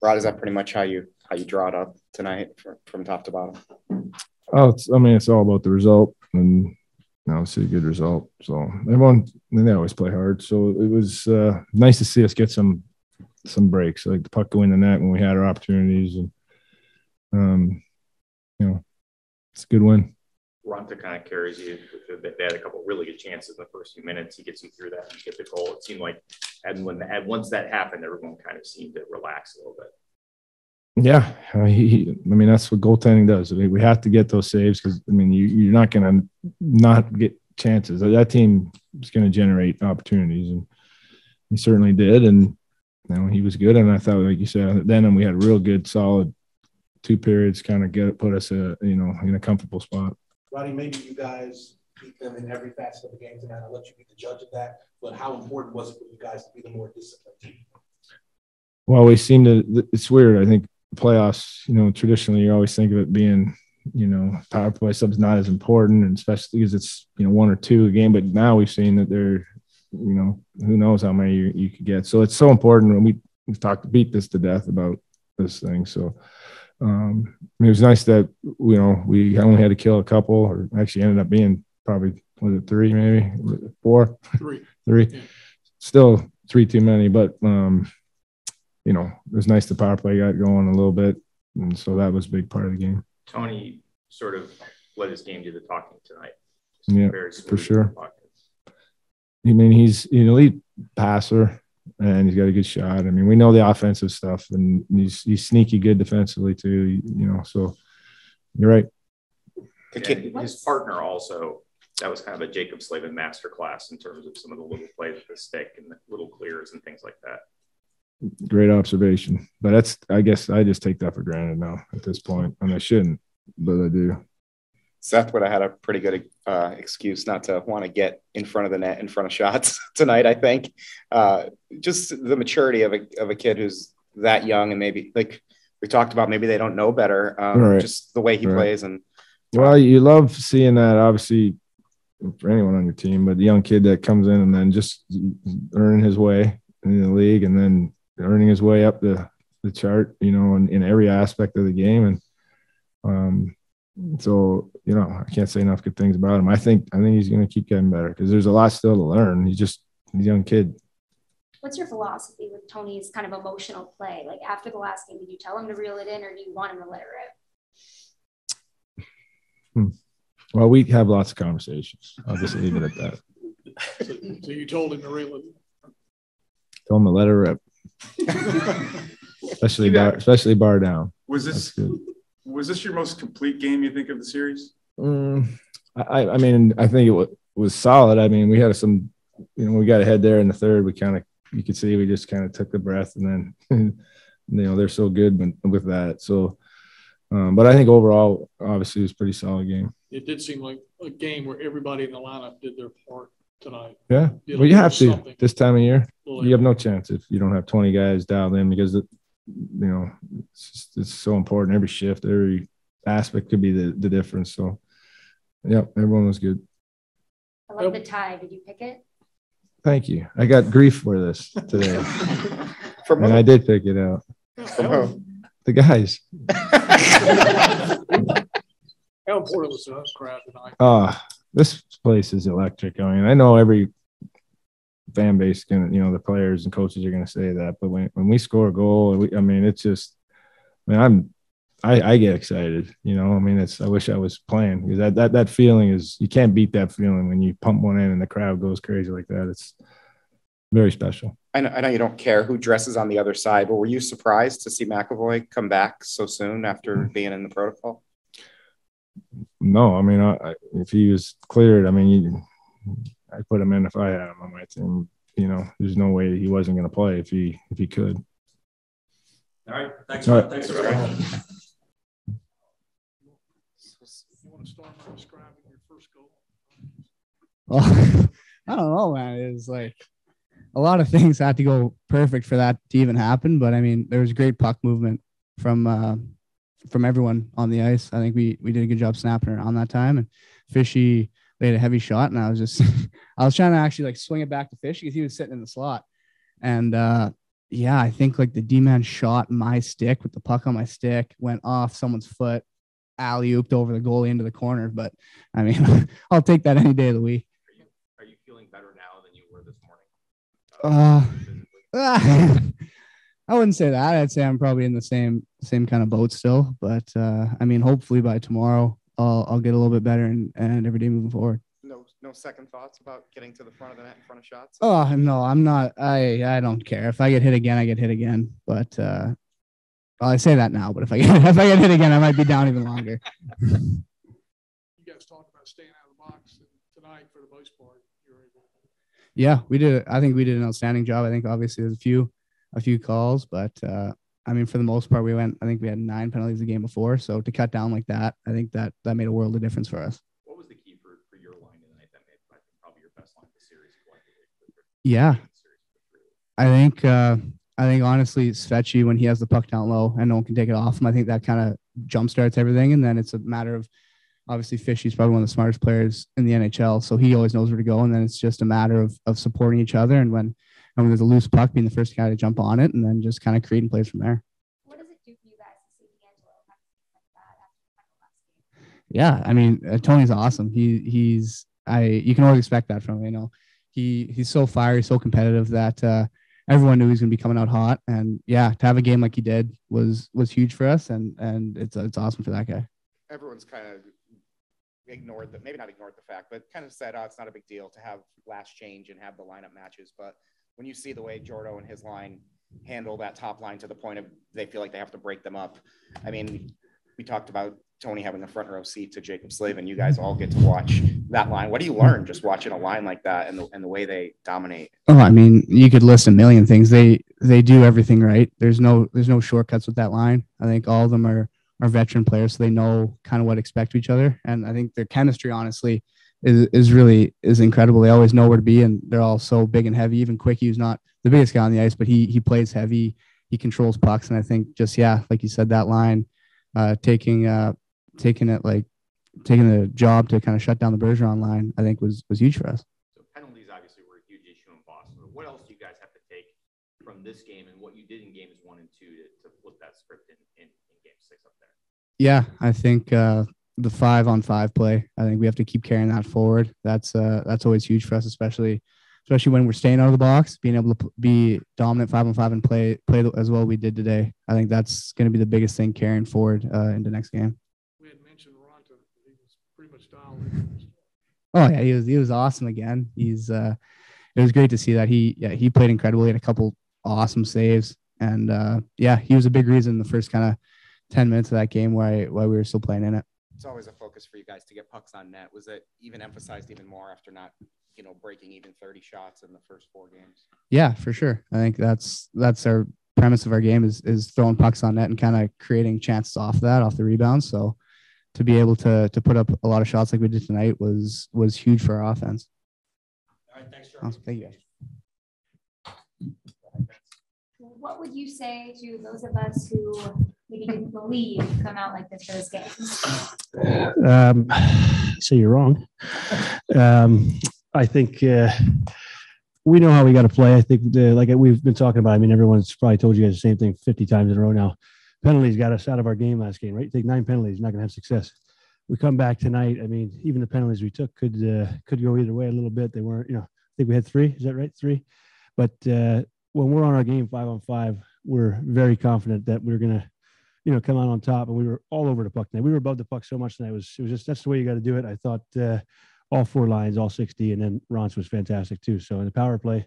Rod, is that pretty much how you draw it up tonight from top to bottom? Oh, it's all about the result, and obviously a good result. So everyone, they always play hard. So it was nice to see us get some breaks, like the puck go in the net when we had our opportunities, and it's a good win. Raanta kind of carries you. They had a couple of really good chances in the first few minutes. He gets you through that and get the goal. It seemed like, and once that happened, everyone kind of seemed to relax a little bit. Yeah, that's what goaltending does. We have to get those saves because you're not going to not get chances. That team is going to generate opportunities, and he certainly did. And he was good. And I thought, like you said, then we had a real good, solid 2 periods, kind of put us in a comfortable spot. Roddy, maybe you guys beat them in every facet of the game tonight. I'll let you be the judge of that. But how important was it for you guys to be the more disciplined team? Well, we seem to – it's weird. I think playoffs, traditionally you always think of it being, power play stuff's not as important, and especially because it's, 1 or 2 a game. But now we've seen that they're, who knows how many you could get. So it's so important. And we've beat this to death about this thing. So it was nice that, we only had to kill a couple, or actually ended up being probably, was it 3, maybe 4? 3. Yeah. Still 3 too many, but it was nice the power play got going a little bit, and so that was a big part of the game. Tony sort of let his game do the talking tonight. Yeah, for sure. He's an elite passer, and he's got a good shot. We know the offensive stuff, and he's sneaky good defensively too. So you're right. His partner also. That was kind of a Jacob Slavin masterclass in terms of some of the little plays with the stick and the little clears and things like that. Great observation. But I guess I just take that for granted now at this point, and I shouldn't, but I do. Seth would have had a pretty good excuse not to want to get in front of the net, in front of shots tonight, I think. Just the maturity of a kid who's that young, and maybe, like we talked about, maybe they don't know better. Right. Just the way he plays. And well, you love seeing that, obviously, for anyone on your team, but the young kid that comes in and then just earning his way in the league, and then earning his way up the chart, in every aspect of the game. And so, I can't say enough good things about him. I think he's going to keep getting better because there's a lot still to learn. He's a young kid. What's your philosophy with Tony's kind of emotional play? Like, after the last game, did you tell him to reel it in, or do you want him to let it rip? Well, we have lots of conversations. I'll just leave it at that. So you told him to reel it in? Told him to let it rip. especially bar down. Was this your most complete game, you think, of the series? I think it was solid. We had some, we got ahead there in the third. You could see we just kind of took the breath, and then, they're so good with that. So, but I think overall, obviously, it was a pretty solid game. It did seem like a game where everybody in the lineup did their part tonight. Yeah, well, you have to this time of year. You have no chance if you don't have 20 guys dialed in, because it's so important. Every shift, every aspect could be the difference. So, yeah, everyone was good. I love the tie. Did you pick it? Thank you. I got grief for this today, and I did pick it out. From who? The guys. How important was the crowd tonight? This place is electric. I know every fan base the players and coaches are going to say that, but when we score a goal, it's just, I get excited. I wish I was playing, because that feeling is, you can't beat that feeling when you pump one in and the crowd goes crazy like that. It's very special. I know you don't care who dresses on the other side, but were you surprised to see McAvoy come back so soon after being in the protocol? No, if he was cleared, I'd put him in if I had him on my team. There's no way he wasn't going to play if he could. All right. Thanks. All right. Thanks for coming. You want to start by describing your first goal? Well, I don't know, man. It was like a lot of things had to go perfect for that to even happen. But there was great puck movement from everyone on the ice. I think we did a good job snapping it on that time, and Fishy laid a heavy shot, and I was trying to actually swing it back to Fishy because he was sitting in the slot, and Yeah, I think like the D-man shot my stick with the puck on my stick, went off someone's foot, alley-ooped over the goalie into the corner. But I mean, I'll take that any day of the week. Are you feeling better now than you were this morning? I wouldn't say that. I'd say I'm probably in the same kind of boat still. But I mean, hopefully by tomorrow, I'll get a little bit better and every day moving forward. No second thoughts about getting to the front of the net in front of shots? Oh no, I'm not. I don't care. If I get hit again, I get hit again. But well, I say that now. But if I get hit again, I might be down even longer. You guys talked about staying out of the box tonight for the most part. Yeah, we did. I think we did an outstanding job. I think obviously there's a few calls, but I mean for the most part I think we had 9 penalties the game before. So to cut down like that, I think that made a world of difference for us. What was the key for your line tonight that made probably your best line of the series collectively? Yeah, I think honestly, Svetchy, when he has the puck down low and no one can take it off him, I think that kind of jumpstarts everything. And then it's a matter of obviously Fishy's probably one of the smartest players in the NHL, so he always knows where to go. And then it's just a matter of supporting each other. And when there's a loose puck, being the first guy to jump on it, and then just kind of creating plays from there. What does it do for you guys to see DeAngelo like that after the last game? Yeah, I mean, Tony's awesome. You can always expect that from him. You know, he's so fiery, so competitive that everyone knew he was going to be coming out hot. And yeah, to have a game like he did was huge for us, and it's awesome for that guy. Everyone's kind of maybe not ignored the fact, but kind of said, oh, it's not a big deal to have last change and have the lineup matches. But when you see the way Jordo and his line handle that top line to the point of they feel like they have to break them up. I mean, we talked about Tony having a front row seat to Jacob Slavin. You guys all get to watch that line. What do you learn just watching a line like that and the way they dominate? Oh, I mean, you could list a million things. They do everything right. There's no shortcuts with that line. I think all of them are veteran players, so they know kind of what to expect of each other. And I think their chemistry, honestly, is incredible. They always know where to be, and they're all so big and heavy. Even Quickie, who's not the biggest guy on the ice, but he plays heavy. He controls pucks, and I think just like you said, that line, taking the job to kind of shut down the Bergeron line, I think was huge for us. So penalties obviously were a huge issue in Boston. But what else do you guys have to take from this game and what you did in games 1 and 2 to flip that script in game 6 up there? Yeah, I think the 5-on-5 play, I think we have to keep carrying that forward. That's always huge for us, especially when we're staying out of the box, being able to be dominant 5-on-5 and play as well we did today. I think that's going to be the biggest thing carrying forward into next game. We had mentioned Raanta. He was pretty much dialed in. Oh yeah, he was awesome again. It was great to see that he played incredibly, had a couple awesome saves, and he was a big reason the first kind of 10 minutes of that game why we were still playing in it. It's always a focus for you guys to get pucks on net. Was it even emphasized even more after not, breaking even 30 shots in the first 4 games? Yeah, for sure. I think that's our premise of our game is throwing pucks on net and kind of creating chances off the rebounds. So to be able to put up a lot of shots like we did tonight was huge for our offense. All right, thanks, Charlie. Awesome. Thank you, guys. What would you say to those of us who maybe didn't believe come out like this for this game? So you're wrong. I think we know how we got to play. I think like we've been talking about, I mean, everyone's probably told you guys the same thing 50 times in a row now. Penalties got us out of our game last game, right? You take 9 penalties, you're not going to have success. We come back tonight. I mean, even the penalties we took could go either way a little bit. They weren't, I think we had 3. Is that right? 3. But when we're on our game 5-on-5, we're very confident that we're going to, come out on top. And we were all over the puck tonight. We were above the puck so much tonight. It was just, that's the way you got to do it. I thought all 4 lines, all 60, and then Raanta was fantastic too. So in the power play,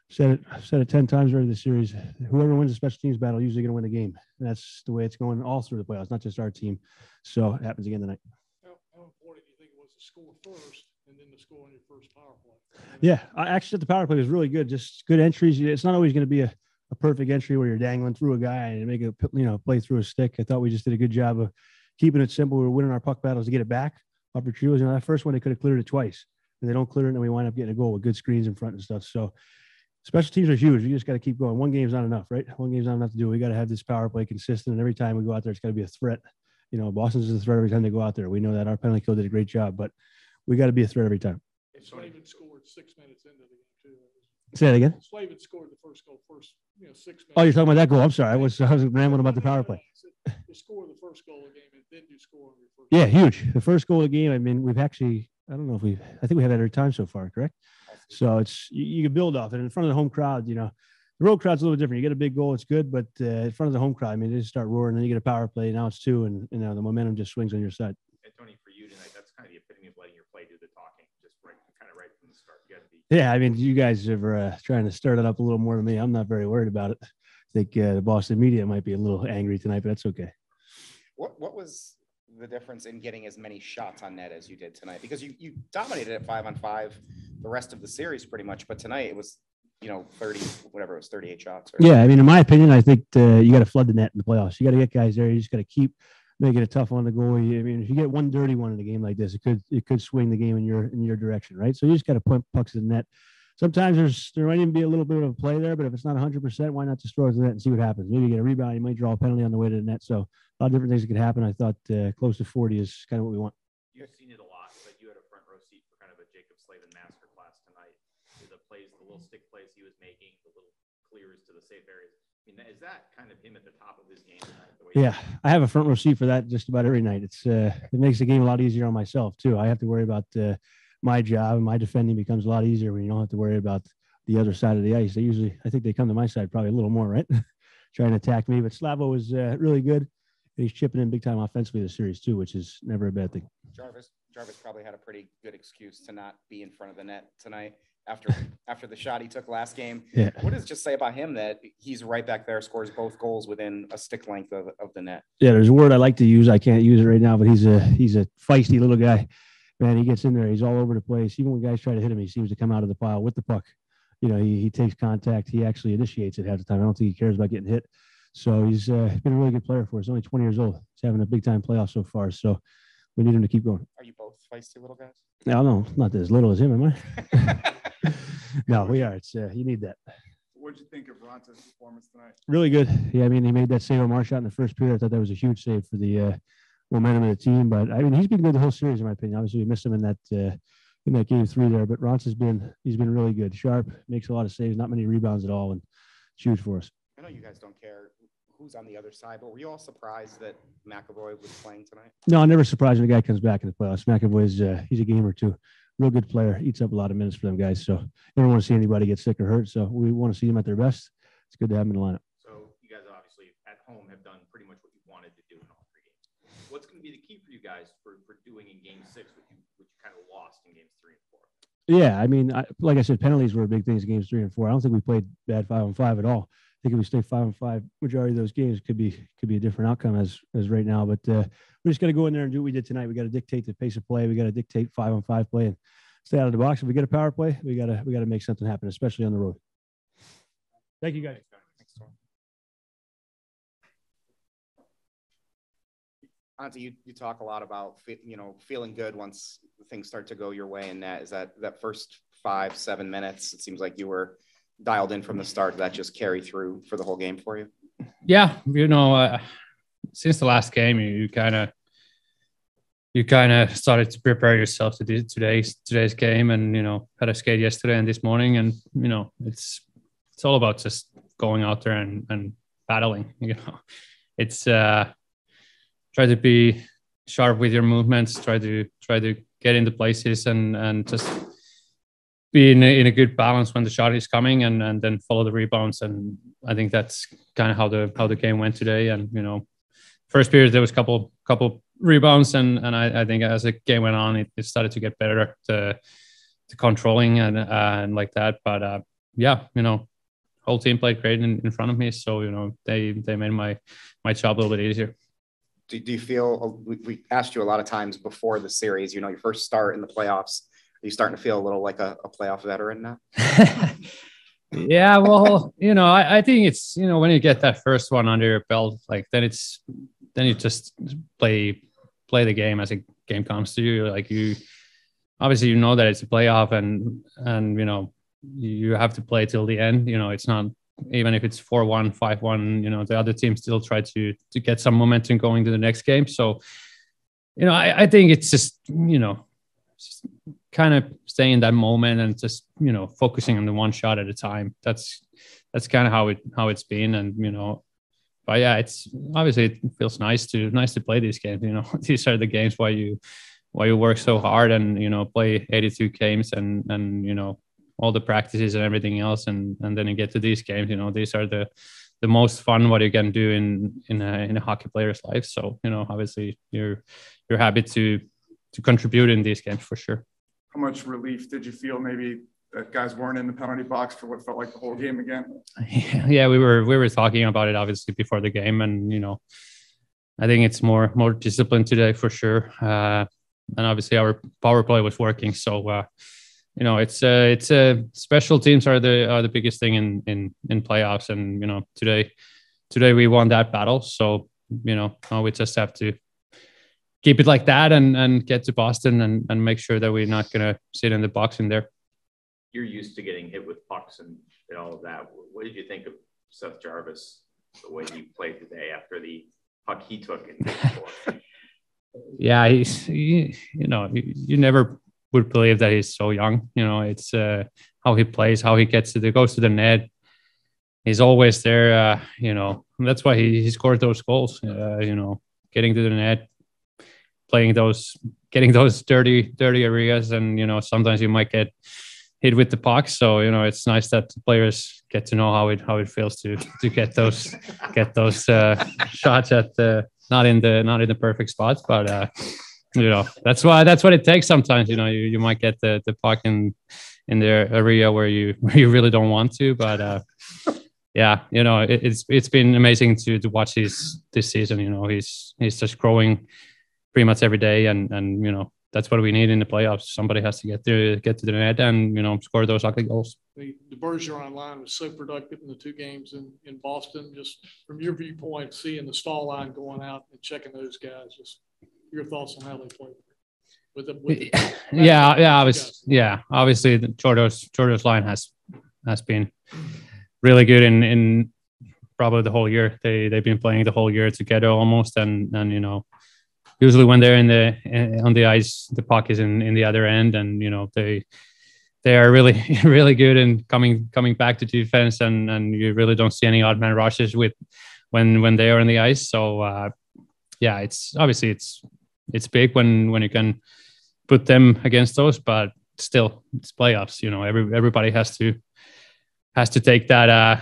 said it 10 times during the series, whoever wins the special teams battle usually going to win the game. And that's the way it's going all through the playoffs, not just our team. So it happens again tonight. How important do you think it was to score first and then to score on your first power play? Yeah, I actually thought the power play was really good. Just good entries. It's not always going to be a perfect entry where you're dangling through a guy and make a play through a stick. I thought we just did a good job of keeping it simple. We were winning our puck battles to get it back. Up retrievals. That first one they could have cleared it twice, and they don't clear it, and we wind up getting a goal with good screens in front and stuff. So special teams are huge. You just got to keep going. One game's not enough, right? One game's not enough to do. We got to have this power play consistent, and every time we go out there, it's got to be a threat. Boston's a threat every time they go out there. We know that. Our penalty kill did a great job, but we got to be a threat every time. Slavin scored 6 minutes into the game too. Say that again. Slavin scored the first goal, 6 minutes. Oh, you're talking about that goal. I'm sorry. I was rambling about the power play. You score the first goal of the game, and then you score on your first. Yeah, huge. The first goal of the game. I mean, we've actually, I don't know if I think we have that every time so far, correct? So it's, you can build off it. In front of the home crowd, the road crowd's a little different. You get a big goal, it's good, but in front of the home crowd, I mean, they just start roaring, and then you get a power play. Now it's 2, and the momentum just swings on your side. And Tony, for you tonight, that's kind of the epitome of letting your play do the talking, just right from the start. You got to be. Yeah, I mean, you guys are trying to start it up a little more than me. I'm not very worried about it. I think the Boston media might be a little angry tonight, but that's okay. What was the difference in getting as many shots on net as you did tonight? Because you dominated at 5-on-5 the rest of the series pretty much, but tonight it was 30, whatever it was, 38 shots. Yeah, I mean, in my opinion, I think you got to flood the net in the playoffs. You got to get guys there. You just got to keep making it tough on the goalie. I mean, if you get one dirty one in a game like this, it could swing the game in your direction, right? So you just got to put pucks in the net. Sometimes there might even be a little bit of a play there, but if it's not 100%, why not just throw it to the net and see what happens? Maybe you get a rebound, you might draw a penalty on the way to the net. So a lot of different things that could happen. I thought close to 40 is kind of what we want. You've seen it a lot, but you had a front row seat for kind of a Jacob Slavin masterclass tonight. The little stick plays he was making, the little clears to the safe areas. I mean, is that kind of him at the top of his game tonight? Yeah, I have a front row seat for that just about every night. It makes the game a lot easier on myself too. I have to worry about my job, and my defending becomes a lot easier when you don't have to worry about the other side of the ice. I think they come to my side probably a little more, right? Trying to attack me. But Slavo is really good. And he's chipping in big time offensively this series too, which is never a bad thing. Jarvis probably had a pretty good excuse to not be in front of the net tonight after the shot he took last game. Yeah. What does it just say about him that he's right back there, scores both goals within a stick length of the net? Yeah, there's a word I like to use. I can't use it right now, but he's a feisty little guy. Man, he gets in there. He's all over the place. Even when guys try to hit him, he seems to come out of the pile with the puck. He takes contact. He actually initiates it half the time. I don't think he cares about getting hit. So he's been a really good player for us. He's only 20 years old. He's having a big-time playoff so far. So we need him to keep going. Are you both feisty little guys? No, not as little as him, am I? No, we are. It's you need that. What did you think of Raanta's performance tonight? Really good. Yeah, I mean, he made that save on Marchand in the first period. I thought that was a huge save for the momentum of the team. But I mean, he's been good the whole series, in my opinion. Obviously, we missed him in that game 3 there. But Raanta's been really good. Sharp, makes a lot of saves, not many rebounds at all, and it's huge for us. I know you guys don't care who's on the other side, but were you all surprised that McAvoy was playing tonight? No, I'm never surprised when a guy comes back in the playoffs. McAvoy's he's a gamer too. Real good player, eats up a lot of minutes for them guys. So never want to see anybody get sick or hurt. So we want to see them at their best. It's good to have them in the lineup. So you guys obviously at home have done pretty much what you wanted to do in all 3 games. What's going to be the key for you guys for doing in game 6, which you kind of lost in games 3 and 4? Yeah, I mean, like I said, penalties were big things in games 3 and 4. I don't think we played bad 5-on-5 at all. I think if we stay 5-on-5, majority of those games could be a different outcome as right now. But we just got to go in there and do what we did tonight. We got to dictate the pace of play. We got to dictate 5-on-5 play and stay out of the box. If we get a power play, we got to make something happen, especially on the road. Thank you, guys. Antti, you talk a lot about feeling good once things start to go your way in net. Is that first 5-7 minutes? It seems like you were dialed in from the start. Did that just carry through for the whole game for you? Yeah, since the last game, you kind of started to prepare yourself to today's game, and had a skate yesterday and this morning, and it's all about just going out there and battling. It's try to be sharp with your movements, try to get into places and just be in a good balance when the shot is coming, and then follow the rebounds. And I think that's kind of how the game went today. And first period there was a couple rebounds, and I think as the game went on, it started to get better to controlling and like that. But whole team played great in front of me, so they made my job a little bit easier. Do you feel, we asked you a lot of times before the series, your first start in the playoffs, are you starting to feel a little like a playoff veteran now? Yeah, well, I think it's, when you get that first one under your belt, like then you just play the game as a game comes to you. Like you obviously that it's a playoff and you have to play till the end. It's not, even if it's 4-1, 5-1, the other team still try to get some momentum going to the next game. So, I think it's just, kind of staying in that moment and just, you know, focusing on the one shot at a time. That's kind of how it's been. And, you know, but yeah, it's obviously it feels nice to play these games. You know, these are the games why you work so hard and, you know, play 82 games and, you know, all the practices and everything else. And then you get to these games, you know, these are the most fun what you can do in a hockey player's life. So, you know, obviously you're happy to contribute in these games for sure. How much relief did you feel maybe that guys weren't in the penalty box for what felt like the whole game again? Yeah, we were talking about it obviously before the game, and, you know, I think it's more discipline today for sure. And obviously our power play was working. So, you know, it's special teams are the biggest thing in playoffs. And, you know, today we won that battle. So, you know, now we just have to keep it like that and get to Boston and make sure that we're not going to sit in the box in there. You're used to getting hit with pucks and all of that. What did you think of Seth Jarvis, the way he played today after the puck he took in game 4? Yeah, you know, you never would believe that he's so young. You know, it's how he plays, how he goes to the net. He's always there. You know, that's why he scored those goals. You know, getting to the net, getting those dirty areas, and, you know, sometimes you might get hit with the puck. So, you know, it's nice that the players get to know how it feels to get those shots at not in the perfect spots, but you know, that's what it takes sometimes. You know, you might get the puck in the area where you really don't want to, but yeah, you know, it's been amazing to watch this season. You know, he's just growing pretty much every day, and you know, that's what we need in the playoffs. Somebody has to get to the net and, you know, score those ugly goals. The Bergeron line was so productive in the 2 games in Boston. Just from your viewpoint, seeing the stall line going out and checking those guys, just your thoughts on how they played. Obviously the Jordo's line has been really good in probably the whole year. They've been playing the whole year together almost, and you know, usually when they're on the ice, the puck is in the other end, and, you know, they are really really good in coming back to defense, and you really don't see any odd man rushes with when they are on the ice. So yeah, it's obviously it's big when you can put them against those, but still it's playoffs. You know, everybody has to take that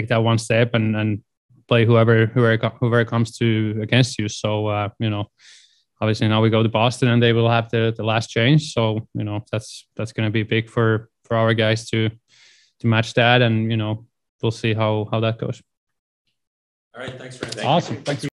one step and play whoever comes to against you. So, you know, obviously now we go to Boston and they will have the last change. So, you know, that's going to be big for our guys to match that. And, you know, we'll see how that goes. All right. Thanks, Raanta. Awesome. Thank you.